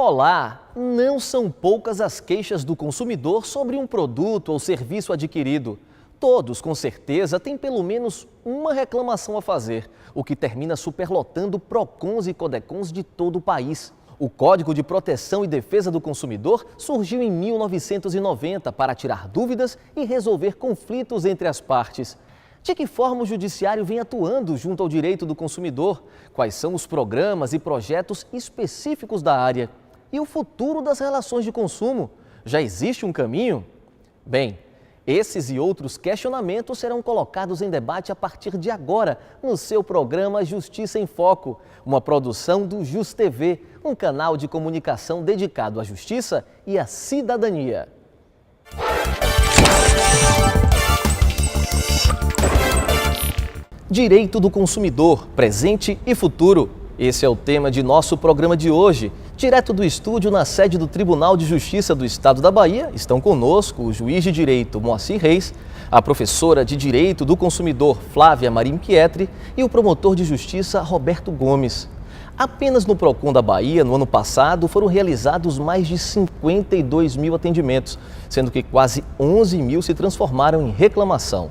Olá! Não são poucas as queixas do consumidor sobre um produto ou serviço adquirido. Todos, com certeza, têm pelo menos uma reclamação a fazer, o que termina superlotando PROCONs e CODECONs de todo o país. O Código de Proteção e Defesa do Consumidor surgiu em 1990 para tirar dúvidas e resolver conflitos entre as partes. De que forma o Judiciário vem atuando junto ao direito do consumidor? Quais são os programas e projetos específicos da área? E o futuro das relações de consumo? Já existe um caminho? Bem, esses e outros questionamentos serão colocados em debate a partir de agora no seu programa Justiça em Foco, uma produção do JusTV, um canal de comunicação dedicado à justiça e à cidadania. Direito do consumidor, presente e futuro. Esse é o tema de nosso programa de hoje. Direto do estúdio, na sede do Tribunal de Justiça do Estado da Bahia, estão conosco o juiz de direito Moacir Reis, a professora de Direito do Consumidor Flávia Marim Pietri e o promotor de Justiça Roberto Gomes. Apenas no PROCON da Bahia, no ano passado, foram realizados mais de 52 mil atendimentos, sendo que quase 11 mil se transformaram em reclamação.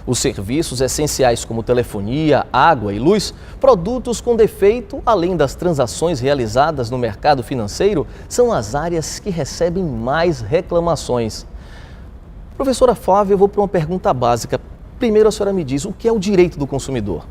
Os serviços essenciais como telefonia, água e luz, produtos com defeito, além das transações realizadas no mercado financeiro, são as áreas que recebem mais reclamações. Professora Flávia, eu vou para uma pergunta básica. Primeiro a senhora me diz, o que é o direito do consumidor?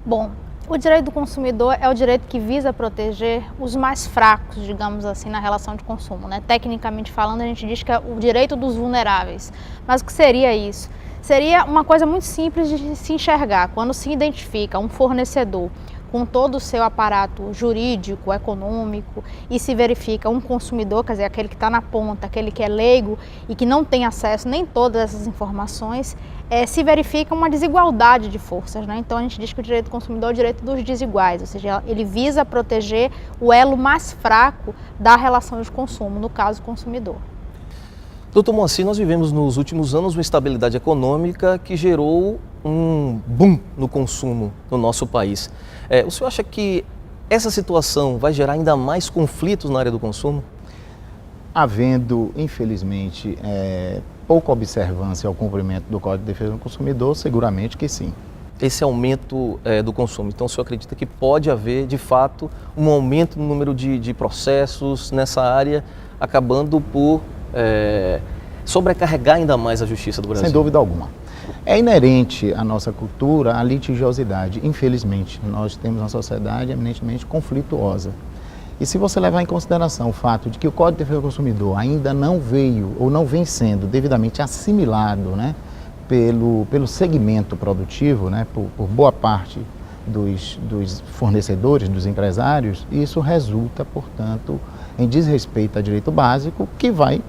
Bom, o direito do consumidor é o direito que visa proteger os mais fracos, digamos assim, na relação de consumo, né? Tecnicamente falando, a gente diz que é o direito dos vulneráveis. Mas o que seria isso? Seria uma coisa muito simples de se enxergar. Quando se identifica um fornecedor com todo o seu aparato jurídico, econômico, e se verifica um consumidor, quer dizer, aquele que está na ponta, aquele que é leigo e que não tem acesso nem todas essas informações, se verifica uma desigualdade de forças, né? Então a gente diz que o direito do consumidor é o direito dos desiguais, ou seja, ele visa proteger o elo mais fraco da relação de consumo, no caso o consumidor. Doutor Moacir, nós vivemos nos últimos anos uma estabilidade econômica que gerou um boom no consumo no nosso país. O senhor acha que essa situação vai gerar ainda mais conflitos na área do consumo? Havendo, infelizmente, pouca observância ao cumprimento do Código de Defesa do Consumidor, seguramente que sim. Esse aumento do consumo, então o senhor acredita que pode haver, de fato, um aumento no número de processos nessa área, acabando por sobrecarregar ainda mais a justiça do Brasil? Sem dúvida alguma. É inerente à nossa cultura a litigiosidade. Infelizmente, nós temos uma sociedade eminentemente conflituosa. E se você levar em consideração o fato de que o Código de Defesa do Consumidor ainda não veio ou não vem sendo devidamente assimilado, né, pelo segmento produtivo, né, por boa parte dos fornecedores, dos empresários, isso resulta, portanto, em desrespeito a direito básico que vai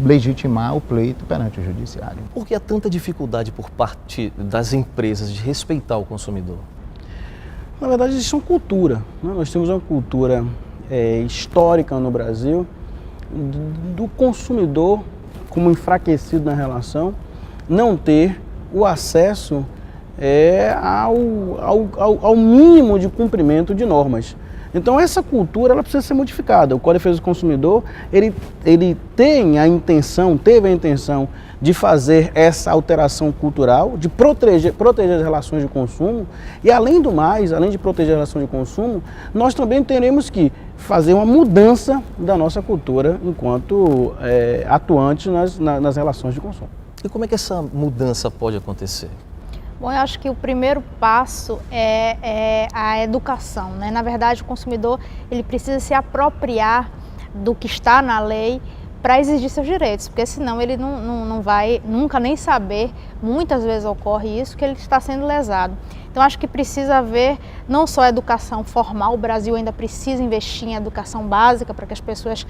legitimar o pleito perante o judiciário. Por que há tanta dificuldade por parte das empresas de respeitar o consumidor? Na verdade, existe uma cultura, né? Nós temos uma cultura histórica no Brasil do consumidor como enfraquecido na relação, não ter o acesso ao mínimo de cumprimento de normas. Então essa cultura ela precisa ser modificada. O Código de Defesa do Consumidor ele teve a intenção de fazer essa alteração cultural, de proteger as relações de consumo e além do mais, além de proteger a relação de consumo, nós também teremos que fazer uma mudança da nossa cultura enquanto atuantes nas relações de consumo. E como é que essa mudança pode acontecer? Bom, eu acho que o primeiro passo é a educação, né? Na verdade, o consumidor ele precisa se apropriar do que está na lei para exigir seus direitos, porque senão ele não vai nunca nem saber, muitas vezes ocorre isso, que ele está sendo lesado. Então acho que precisa haver não só a educação formal, o Brasil ainda precisa investir em educação básica para que as pessoas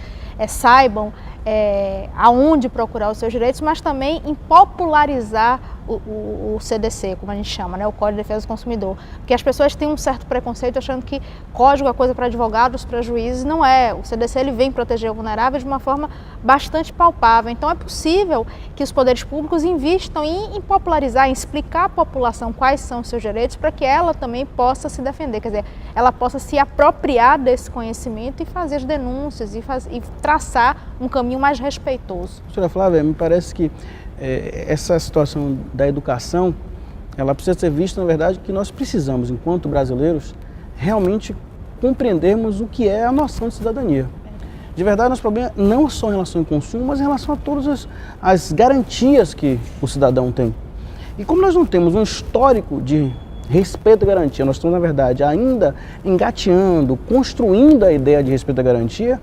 saibam aonde procurar os seus direitos, mas também em popularizar o CDC, como a gente chama, né, o Código de Defesa do Consumidor. Porque as pessoas têm um certo preconceito achando que código é coisa para advogados, para juízes, não é. O CDC ele vem proteger o vulnerável de uma forma bastante palpável. Então é possível que os poderes públicos invistam em em popularizar, em explicar à população quais são os seus direitos para que ela também possa se defender, quer dizer, ela possa se apropriar desse conhecimento e fazer as denúncias e traçar um caminho mais respeitoso. Doutora Flávia, me parece que essa situação da educação, ela precisa ser vista, na verdade, que nós precisamos, enquanto brasileiros, realmente compreendermos o que é a noção de cidadania. De verdade, nosso problema não é só em relação ao consumo, mas em relação a todas as garantias que o cidadão tem. E como nós não temos um histórico de respeito à garantia, nós estamos, na verdade, ainda engateando, construindo a ideia de respeito à garantia,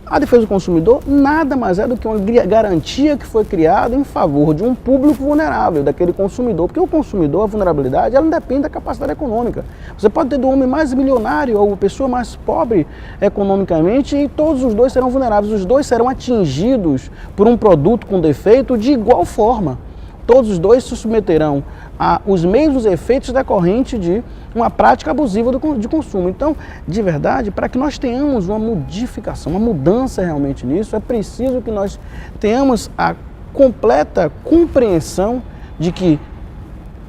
a defesa do consumidor nada mais é do que uma garantia que foi criada em favor de um público vulnerável, daquele consumidor. Porque o consumidor, a vulnerabilidade, ela não depende da capacidade econômica. Você pode ter do homem mais milionário ou a pessoa mais pobre economicamente e todos os dois serão vulneráveis. Os dois serão atingidos por um produto com defeito de igual forma. Todos os dois se submeterão aos mesmos efeitos decorrentes de uma prática abusiva de consumo. Então, de verdade, para que nós tenhamos uma modificação, uma mudança realmente nisso, é preciso que nós tenhamos a completa compreensão de que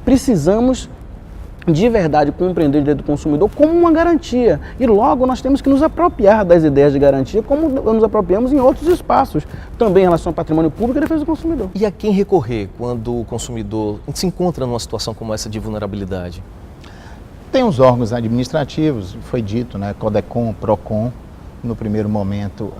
precisamos de verdade compreender o direito do consumidor como uma garantia. E logo nós temos que nos apropriar das ideias de garantia como nos apropriamos em outros espaços, também em relação ao patrimônio público e defesa do consumidor. E a quem recorrer quando o consumidor se encontra numa situação como essa de vulnerabilidade? Tem os órgãos administrativos, foi dito, né, CODECOM, PROCON, no primeiro momento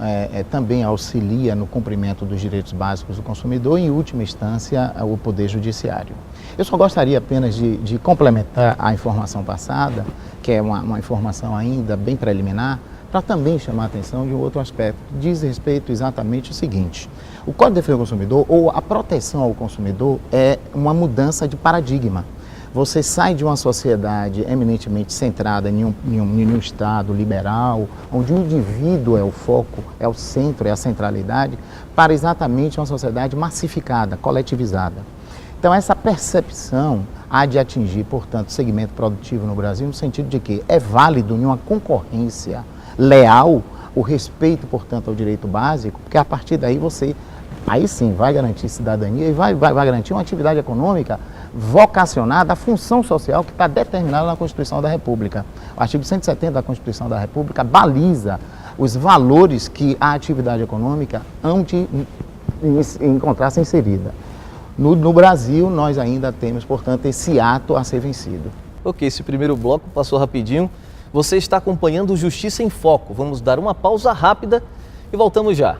também auxilia no cumprimento dos direitos básicos do consumidor e, em última instância, o Poder Judiciário. Eu só gostaria apenas de complementar a informação passada, que é uma informação ainda bem preliminar, para também chamar a atenção de um outro aspecto, que diz respeito exatamente ao seguinte: o Código de Defesa do Consumidor, ou a proteção ao consumidor, é uma mudança de paradigma. Você sai de uma sociedade eminentemente centrada em um Estado liberal, onde o indivíduo é o foco, é o centro, é a centralidade, para exatamente uma sociedade massificada, coletivizada. Então, essa percepção há de atingir, portanto, o segmento produtivo no Brasil, no sentido de que é válido em uma concorrência leal o respeito, portanto, ao direito básico, porque a partir daí você, aí sim, vai garantir cidadania e vai garantir uma atividade econômica vocacionada à função social que está determinada na Constituição da República. O artigo 170 da Constituição da República baliza os valores que a atividade econômica hão de encontrar-se inserida. No Brasil, nós ainda temos, portanto, esse ato a ser vencido. Ok, esse primeiro bloco passou rapidinho. Você está acompanhando o Justiça em Foco. Vamos dar uma pausa rápida e voltamos já.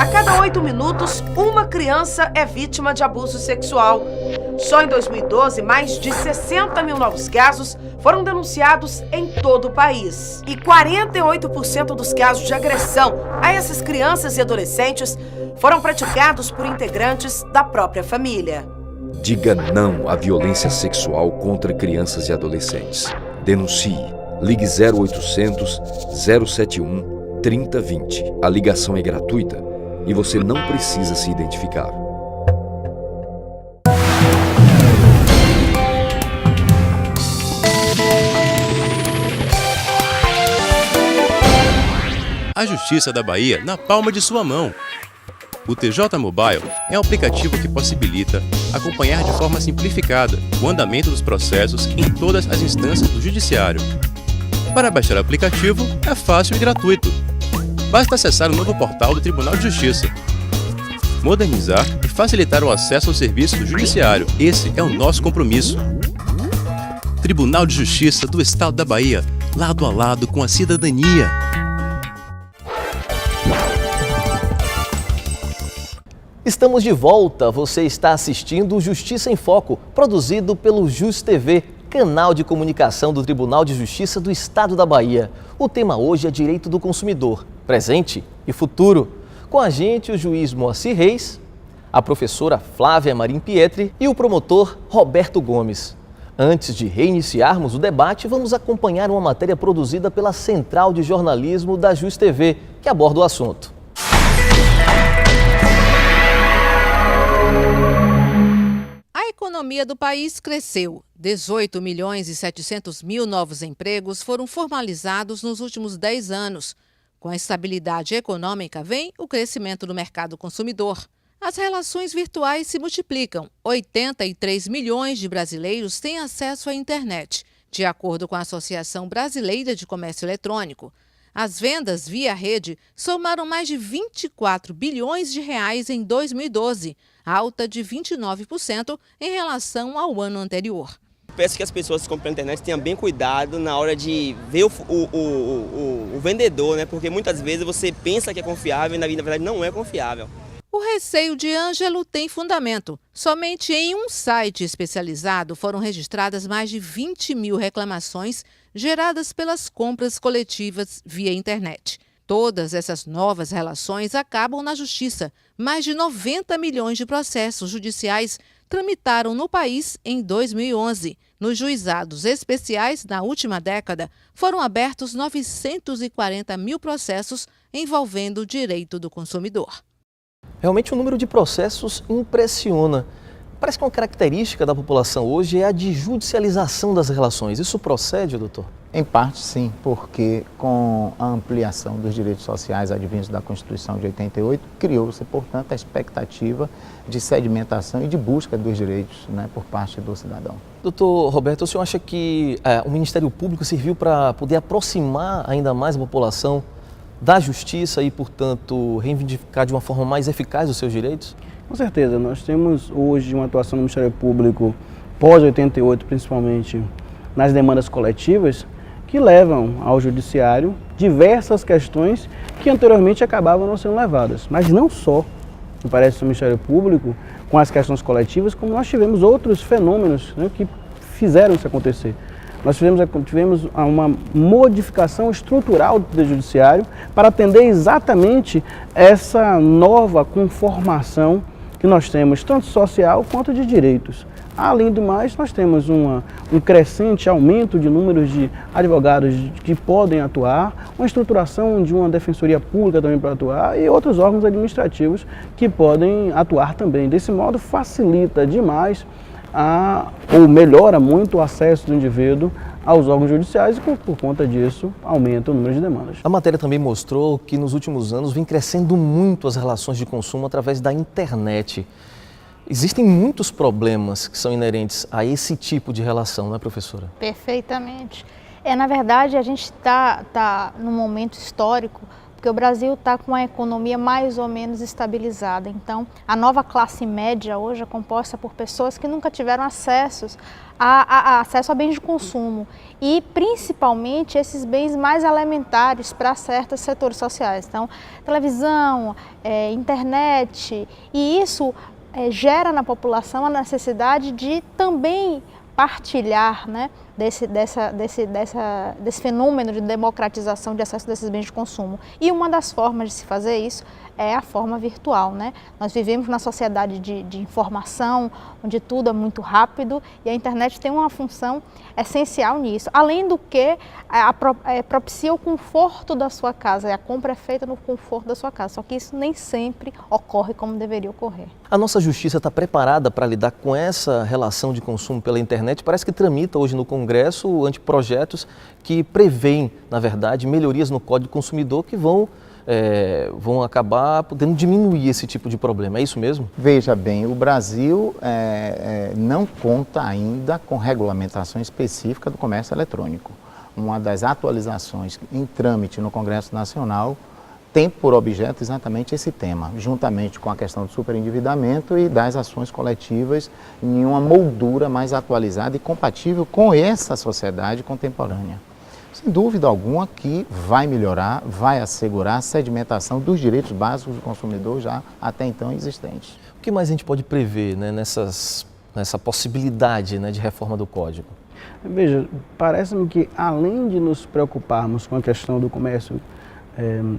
A cada 8 minutos, uma criança é vítima de abuso sexual. Só em 2012, mais de 60 mil novos casos foram denunciados em todo o país. E 48% dos casos de agressão a essas crianças e adolescentes foram praticados por integrantes da própria família. Diga não à violência sexual contra crianças e adolescentes. Denuncie. Ligue 0800 071 3020. A ligação é gratuita e você não precisa se identificar. A Justiça da Bahia na palma de sua mão. O TJ Mobile é um aplicativo que possibilita acompanhar de forma simplificada o andamento dos processos em todas as instâncias do Judiciário. Para baixar o aplicativo é fácil e gratuito. Basta acessar o novo portal do Tribunal de Justiça. Modernizar e facilitar o acesso ao serviço do Judiciário. Esse é o nosso compromisso. Tribunal de Justiça do Estado da Bahia, lado a lado com a cidadania. Estamos de volta. Você está assistindo o Justiça em Foco, produzido pelo JusTV, canal de comunicação do Tribunal de Justiça do Estado da Bahia. O tema hoje é direito do consumidor, presente e futuro. Com a gente, o juiz Moacir Reis, a professora Flávia Marim Pietri e o promotor Roberto Gomes. Antes de reiniciarmos o debate, vamos acompanhar uma matéria produzida pela Central de Jornalismo da JusTV, que aborda o assunto. A economia do país cresceu. 18 milhões e 700 mil novos empregos foram formalizados nos últimos 10 anos. Com a estabilidade econômica vem o crescimento do mercado consumidor. As relações virtuais se multiplicam. 83 milhões de brasileiros têm acesso à internet, de acordo com a Associação Brasileira de Comércio Eletrônico. As vendas via rede somaram mais de 24 bilhões de reais em 2012, alta de 29% em relação ao ano anterior. Peço que as pessoas que compram pela internet tenham bem cuidado na hora de ver o vendedor, né? Porque muitas vezes você pensa que é confiável e na verdade não é confiável. O receio de Ângelo tem fundamento. Somente em um site especializado foram registradas mais de 20 mil reclamações geradas pelas compras coletivas via internet. Todas essas novas relações acabam na justiça. Mais de 90 milhões de processos judiciais tramitaram no país em 2011. Nos juizados especiais, na última década, foram abertos 940 mil processos envolvendo o direito do consumidor. Realmente o número de processos impressiona. Parece que uma característica da população hoje é a de judicialização das relações. Isso procede, doutor? Em parte sim, porque com a ampliação dos direitos sociais advindos da Constituição de 88, criou-se, portanto, a expectativa de sedimentação e de busca dos direitos, né, por parte do cidadão. Doutor Roberto, o senhor acha que o Ministério Público serviu para poder aproximar ainda mais a população da justiça e, portanto, reivindicar de uma forma mais eficaz os seus direitos? Com certeza, nós temos hoje uma atuação do Ministério Público pós-88, principalmente nas demandas coletivas, que levam ao judiciário diversas questões que anteriormente acabavam não sendo levadas. Mas não só, me parece, o Ministério Público com as questões coletivas, como nós tivemos outros fenômenos, né, que fizeram isso acontecer. Nós tivemos uma modificação estrutural do Poder Judiciário para atender exatamente essa nova conformação que nós temos, tanto social quanto de direitos. Além do mais, nós temos um crescente aumento de números de advogados que podem atuar, uma estruturação de uma defensoria pública também para atuar e outros órgãos administrativos que podem atuar também. Desse modo, facilita demais ou melhora muito o acesso do indivíduo aos órgãos judiciais e, por conta disso, aumenta o número de demandas. A matéria também mostrou que nos últimos anos vem crescendo muito as relações de consumo através da internet. Existem muitos problemas que são inerentes a esse tipo de relação, não é, professora? Perfeitamente. Na verdade, a gente está num momento histórico, porque o Brasil está com a economia mais ou menos estabilizada. Então, a nova classe média hoje é composta por pessoas que nunca tiveram acesso a bens de consumo e, principalmente, esses bens mais elementares para certos setores sociais. Então, televisão, internet, e isso gera na população a necessidade de também partilhar, né, desse fenômeno de democratização de acesso desses bens de consumo. E uma das formas de se fazer isso é a forma virtual, né? Nós vivemos na sociedade de informação, onde tudo é muito rápido e a internet tem uma função essencial nisso. Além do que, propicia o conforto da sua casa, a compra é feita no conforto da sua casa, só que isso nem sempre ocorre como deveria ocorrer. A nossa justiça está preparada para lidar com essa relação de consumo pela internet? Parece que tramita hoje no Congresso anteprojetos que prevêem, na verdade, melhorias no Código do Consumidor que vão acabar podendo diminuir esse tipo de problema. É isso mesmo? Veja bem, o Brasil não conta ainda com regulamentação específica do comércio eletrônico. Uma das atualizações em trâmite no Congresso Nacional tem por objeto exatamente esse tema, juntamente com a questão do superendividamento e das ações coletivas em uma moldura mais atualizada e compatível com essa sociedade contemporânea. Sem dúvida alguma que vai melhorar, vai assegurar a sedimentação dos direitos básicos do consumidor já até então existentes. O que mais a gente pode prever, né, nessa possibilidade, né, de reforma do Código? Veja, parece-me que além de nos preocuparmos com a questão do comércio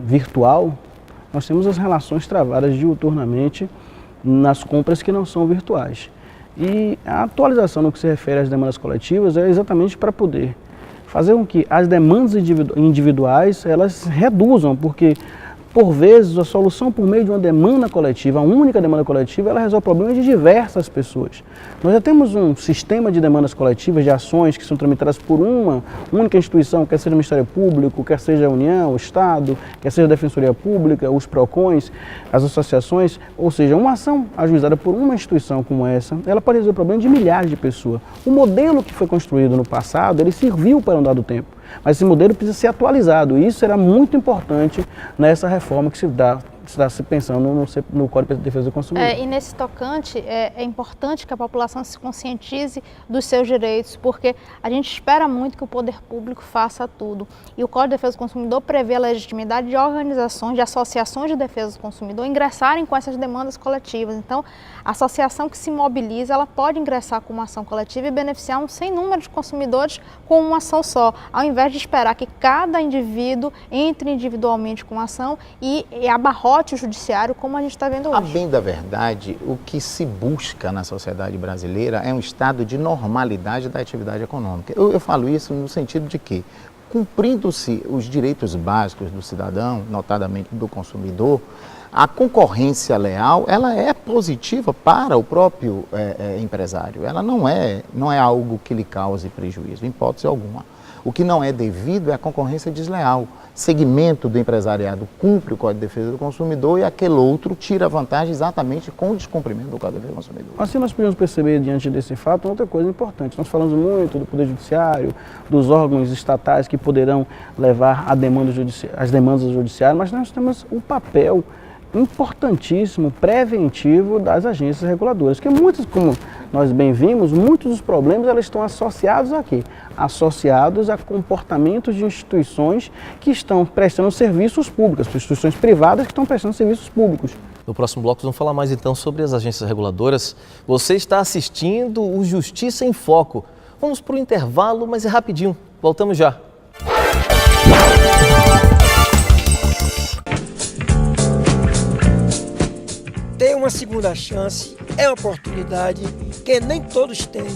virtual, nós temos as relações travadas diuturnamente nas compras que não são virtuais. E a atualização no que se refere às demandas coletivas é exatamente para poder fazer com que as demandas individuais elas reduzam, porque Por vezes, a solução por meio de uma demanda coletiva, a única demanda coletiva, ela resolve problemas de diversas pessoas. Nós já temos um sistema de demandas coletivas, de ações que são tramitadas por uma única instituição, quer seja o Ministério Público, quer seja a União, o Estado, quer seja a Defensoria Pública, os PROCONs, as associações, ou seja, uma ação ajuizada por uma instituição como essa, ela pode resolver problemas de milhares de pessoas. O modelo que foi construído no passado, ele serviu para um dado tempo. Mas esse modelo precisa ser atualizado e isso será muito importante nessa reforma que se está se pensando no Código de Defesa do Consumidor. E nesse tocante, é importante que a população se conscientize dos seus direitos, porque a gente espera muito que o poder público faça tudo. E o Código de Defesa do Consumidor prevê a legitimidade de organizações, de associações de defesa do consumidor ingressarem com essas demandas coletivas. Então, a associação que se mobiliza, ela pode ingressar com uma ação coletiva e beneficiar um sem número de consumidores com uma ação só, ao invés de esperar que cada indivíduo entre individualmente com uma ação e abarrote o judiciário, como a gente está vendo hoje. A bem da verdade, o que se busca na sociedade brasileira é um estado de normalidade da atividade econômica. Eu falo isso no sentido de que, cumprindo-se os direitos básicos do cidadão, notadamente do consumidor, a concorrência leal, ela é positiva para o próprio empresário. Ela não é algo que lhe cause prejuízo, em hipótese alguma. O que não é devido é a concorrência desleal. Segmento do empresariado cumpre o Código de Defesa do Consumidor e aquele outro tira vantagem exatamente com o descumprimento do Código de Defesa do Consumidor. Assim nós podemos perceber diante desse fato outra coisa importante. Nós falamos muito do Poder Judiciário, dos órgãos estatais que poderão levar as demandas do Judiciário, mas nós temos um papel importantíssimo, preventivo das agências reguladoras, que muitas, como nós bem vimos, muitos dos problemas elas estão associados a quê? Associados a comportamentos de instituições que estão prestando serviços públicos, instituições privadas que estão prestando serviços públicos. No próximo bloco vamos falar mais então sobre as agências reguladoras. Você está assistindo o Justiça em Foco. Vamos para o intervalo, mas é rapidinho. Voltamos já. Ter uma segunda chance é uma oportunidade que nem todos têm.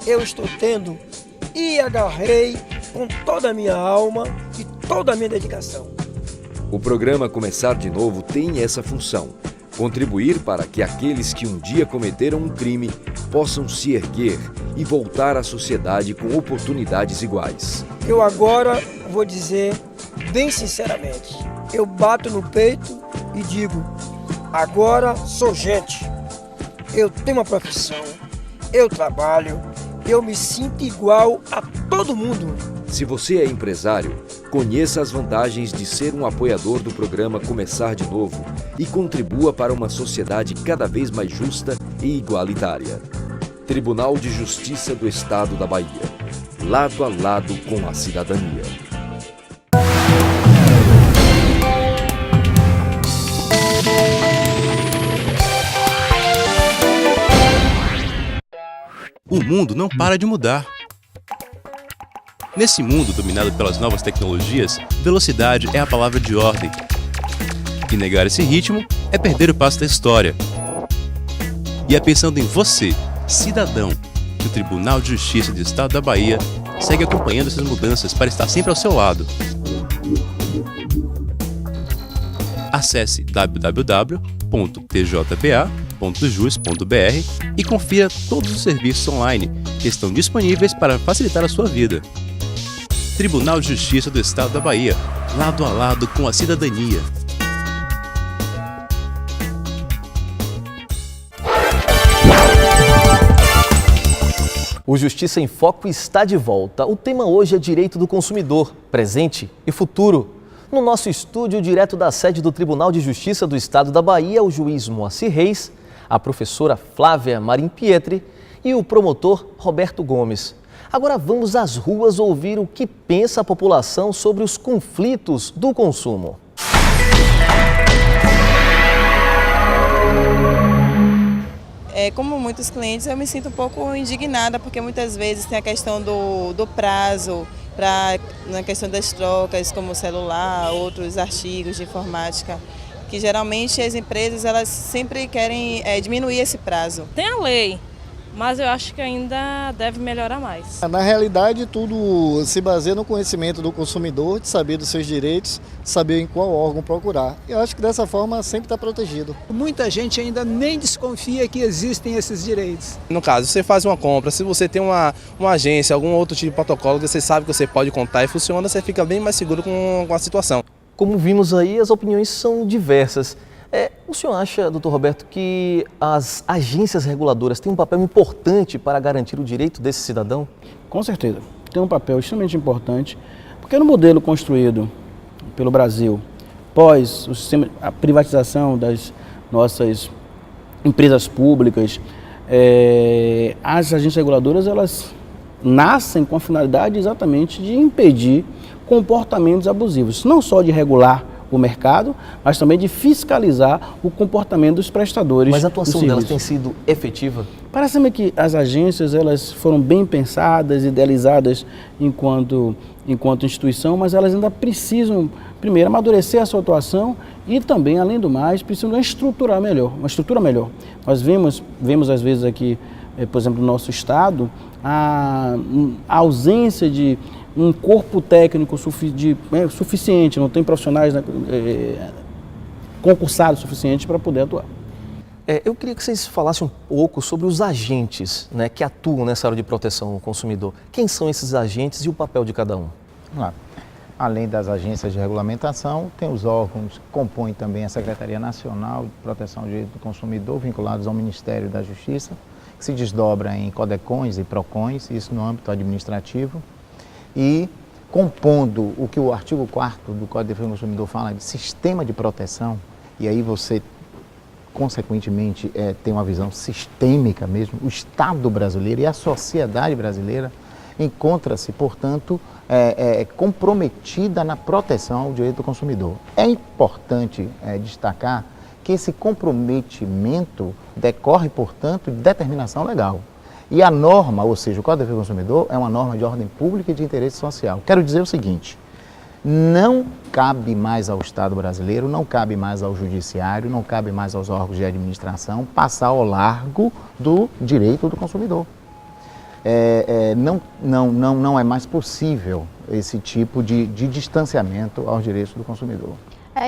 Eu estou tendo e agarrei com toda a minha alma e toda a minha dedicação. O programa Começar de Novo tem essa função: contribuir para que aqueles que um dia cometeram um crime possam se erguer e voltar à sociedade com oportunidades iguais. Eu agora vou dizer bem sinceramente, eu bato no peito e digo: agora sou gente, eu tenho uma profissão, eu trabalho, eu me sinto igual a todo mundo. Se você é empresário, conheça as vantagens de ser um apoiador do programa Começar de Novo e contribua para uma sociedade cada vez mais justa e igualitária. Tribunal de Justiça do Estado da Bahia, lado a lado com a cidadania. O mundo não para de mudar. Nesse mundo dominado pelas novas tecnologias, velocidade é a palavra de ordem. E negar esse ritmo é perder o passo da história. E é pensando em você, cidadão, que o Tribunal de Justiça do Estado da Bahia segue acompanhando essas mudanças para estar sempre ao seu lado. Acesse www.tjba.jus.br e confira todos os serviços online que estão disponíveis para facilitar a sua vida. Tribunal de Justiça do Estado da Bahia, lado a lado com a cidadania. O Justiça em Foco está de volta. O tema hoje é direito do consumidor, presente e futuro. No nosso estúdio, direto da sede do Tribunal de Justiça do Estado da Bahia, o juiz Moacir Reis, a professora Flávia Marim Pietri e o promotor Roberto Gomes. Agora vamos às ruas ouvir o que pensa a população sobre os conflitos do consumo. Como muitos clientes, eu me sinto um pouco indignada, porque muitas vezes tem a questão do prazo, na questão das trocas, como celular, outros artigos de informática, que geralmente as empresas elas sempre querem diminuir esse prazo. Tem a lei, mas eu acho que ainda deve melhorar mais. Na realidade, tudo se baseia no conhecimento do consumidor, de saber dos seus direitos, saber em qual órgão procurar. Eu acho que dessa forma sempre está protegido. Muita gente ainda nem desconfia que existem esses direitos. No caso, você faz uma compra, se você tem uma agência, algum outro tipo de protocolo que você sabe que você pode contar e funciona, você fica bem mais seguro com a situação. Como vimos aí, as opiniões são diversas. O senhor acha, doutor Roberto, que as agências reguladoras têm um papel importante para garantir o direito desse cidadão? Com certeza, tem um papel extremamente importante, porque no modelo construído pelo Brasil, pós a privatização das nossas empresas públicas, as agências reguladoras, elas nascem com a finalidade exatamente de impedir comportamentos abusivos, não só de regular o mercado, mas também de fiscalizar o comportamento dos prestadores. Mas a atuação delas tem sido efetiva? Parece-me que as agências, elas foram bem pensadas, idealizadas enquanto instituição, mas elas ainda precisam, primeiro, amadurecer a sua atuação e também, além do mais, precisam de uma estrutura melhor. Nós vemos às vezes aqui, por exemplo, no nosso estado, a ausência de um corpo técnico suficiente, não tem profissionais concursados suficientes para poder atuar. Eu queria que vocês falassem um pouco sobre os agentes, né, que atuam nessa área de proteção ao consumidor. Quem são esses agentes e o papel de cada um? Vamos lá. Além das agências de regulamentação, tem os órgãos que compõem também a Secretaria Nacional de Proteção ao Direito do Consumidor, vinculados ao Ministério da Justiça, que se desdobra em CODECONs e PROCONs, isso no âmbito administrativo. E compondo o que o artigo 4º do Código de Defesa do Consumidor fala de sistema de proteção, e aí você, consequentemente, tem uma visão sistêmica mesmo, o Estado brasileiro e a sociedade brasileira encontra-se, portanto, comprometida na proteção ao direito do consumidor. É importante destacar que esse comprometimento decorre, portanto, de determinação legal. E a norma, ou seja, o Código de Defesa do Consumidor, é uma norma de ordem pública e de interesse social. Quero dizer o seguinte, não cabe mais ao Estado brasileiro, não cabe mais ao Judiciário, não cabe mais aos órgãos de administração passar ao largo do direito do consumidor. Não é mais possível esse tipo de distanciamento aos direitos do consumidor.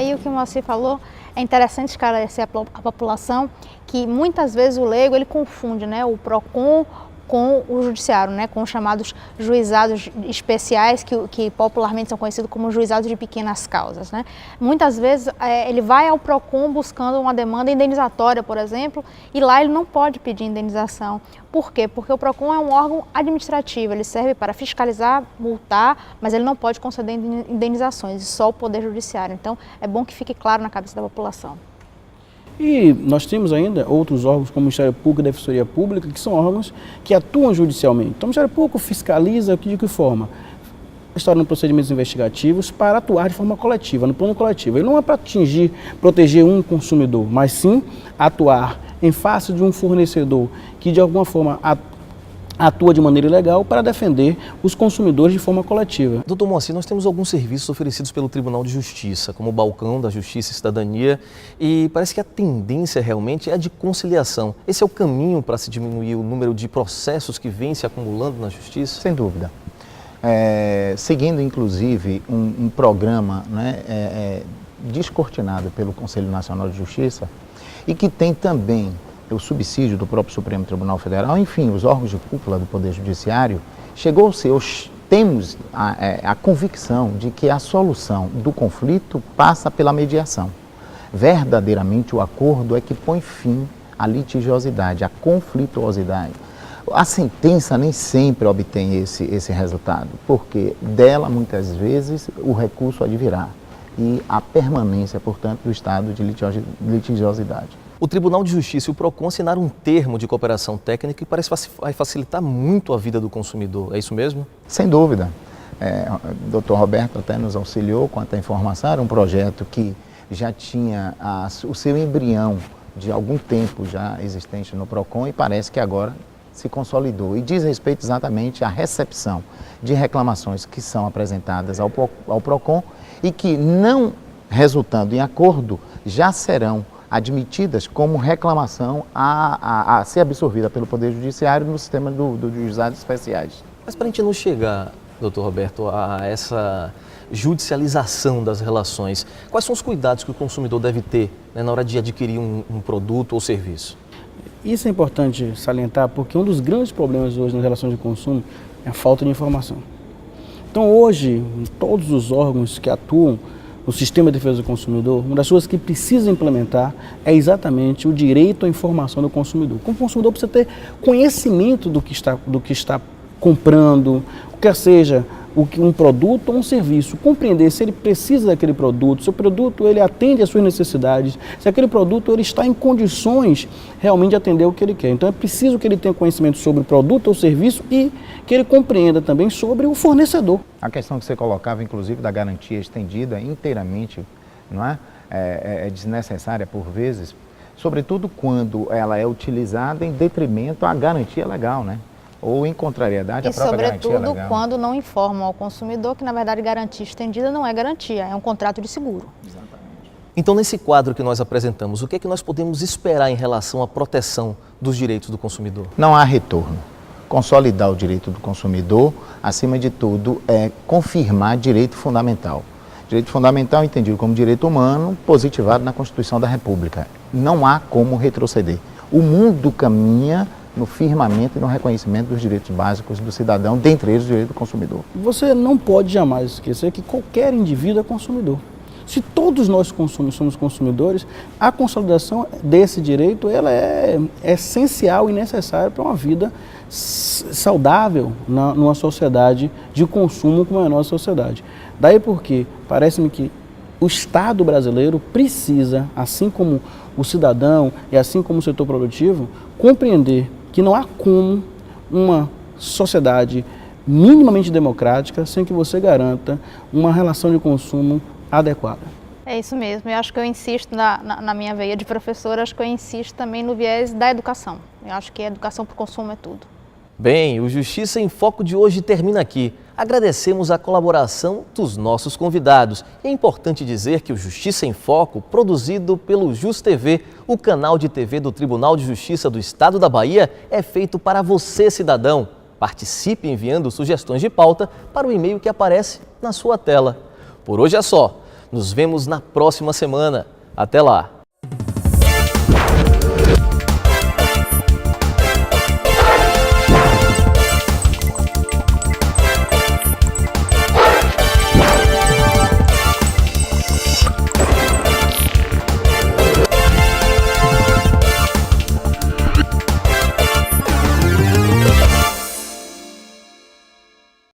E o que o Moacir falou, é interessante esclarecer a população que muitas vezes o leigo ele confunde, né, o PROCON com o judiciário, né, com os chamados juizados especiais, que popularmente são conhecidos como juizados de pequenas causas, né. Muitas vezes ele vai ao PROCON buscando uma demanda indenizatória, por exemplo, e lá ele não pode pedir indenização. Por quê? Porque o PROCON é um órgão administrativo, ele serve para fiscalizar, multar, mas ele não pode conceder indenizações, só o Poder Judiciário. Então, é bom que fique claro na cabeça da população. E nós temos ainda outros órgãos como o Ministério Público e a Defensoria Pública, que são órgãos que atuam judicialmente. Então o Ministério Público fiscaliza de que forma? Instaurando procedimentos investigativos para atuar de forma coletiva, no plano coletivo. Ele não é para proteger um consumidor, mas sim atuar em face de um fornecedor que de alguma forma atua de maneira ilegal para defender os consumidores de forma coletiva. Doutor Moacir, nós temos alguns serviços oferecidos pelo Tribunal de Justiça, como o Balcão da Justiça e Cidadania, e parece que a tendência realmente é a de conciliação. Esse é o caminho para se diminuir o número de processos que vêm se acumulando na Justiça? Sem dúvida. Seguindo, inclusive, um programa, né, descortinado pelo Conselho Nacional de Justiça e que tem também o subsídio do próprio Supremo Tribunal Federal, enfim, os órgãos de cúpula do Poder Judiciário, temos a convicção de que a solução do conflito passa pela mediação. Verdadeiramente o acordo é que põe fim à litigiosidade, à conflituosidade. A sentença nem sempre obtém esse resultado, porque dela muitas vezes o recurso advirá e a permanência, portanto, do estado de litigiosidade. O Tribunal de Justiça e o PROCON assinaram um termo de cooperação técnica que parece vai facilitar muito a vida do consumidor. É isso mesmo? Sem dúvida. O Dr. Roberto até nos auxiliou quanto à informação. Era um projeto que já tinha o seu embrião de algum tempo já existente no PROCON e parece que agora se consolidou. E diz respeito exatamente à recepção de reclamações que são apresentadas ao PROCON e que, não resultando em acordo, já serão admitidas como reclamação a ser absorvida pelo Poder Judiciário no sistema dos juizados especiais. Mas para a gente não chegar, doutor Roberto, a essa judicialização das relações, quais são os cuidados que o consumidor deve ter, né, na hora de adquirir um produto ou serviço? Isso é importante salientar porque um dos grandes problemas hoje nas relações de consumo é a falta de informação. Então hoje, todos os órgãos que atuam no sistema de defesa do consumidor, uma das coisas que precisa implementar é exatamente o direito à informação do consumidor. Como consumidor precisa ter conhecimento do que está comprando, quer seja um produto ou um serviço, compreender se ele precisa daquele produto, se o produto ele atende às suas necessidades, se aquele produto ele está em condições realmente de atender o que ele quer. Então é preciso que ele tenha conhecimento sobre o produto ou serviço e que ele compreenda também sobre o fornecedor. A questão que você colocava, inclusive, da garantia estendida inteiramente, não é? É desnecessária por vezes, sobretudo quando ela é utilizada em detrimento à garantia legal, né? Ou em contrariedade à própria garantia legal. E sobretudo quando não informam ao consumidor que, na verdade, garantia estendida não é garantia, é um contrato de seguro. Então, nesse quadro que nós apresentamos, o que é que nós podemos esperar em relação à proteção dos direitos do consumidor? Não há retorno. Consolidar o direito do consumidor, acima de tudo, é confirmar direito fundamental. Direito fundamental entendido como direito humano, positivado na Constituição da República. Não há como retroceder. O mundo caminha no firmamento e no reconhecimento dos direitos básicos do cidadão, dentre eles o direito do consumidor. Você não pode jamais esquecer que qualquer indivíduo é consumidor. Se todos nós somos consumidores, a consolidação desse direito ela é essencial e necessária para uma vida saudável numa sociedade de consumo como é a nossa sociedade. Daí porque parece-me que o Estado brasileiro precisa, assim como o cidadão e assim como o setor produtivo, compreender que não há como uma sociedade minimamente democrática sem que você garanta uma relação de consumo adequada. É isso mesmo, eu acho que eu insisto na minha veia de professora, acho que eu insisto também no viés da educação. Eu acho que a educação para o consumo é tudo. Bem, o Justiça em Foco de hoje termina aqui. Agradecemos a colaboração dos nossos convidados. E é importante dizer que o Justiça em Foco, produzido pelo JusTV, o canal de TV do Tribunal de Justiça do Estado da Bahia, é feito para você, cidadão. Participe enviando sugestões de pauta para o e-mail que aparece na sua tela. Por hoje é só. Nos vemos na próxima semana. Até lá!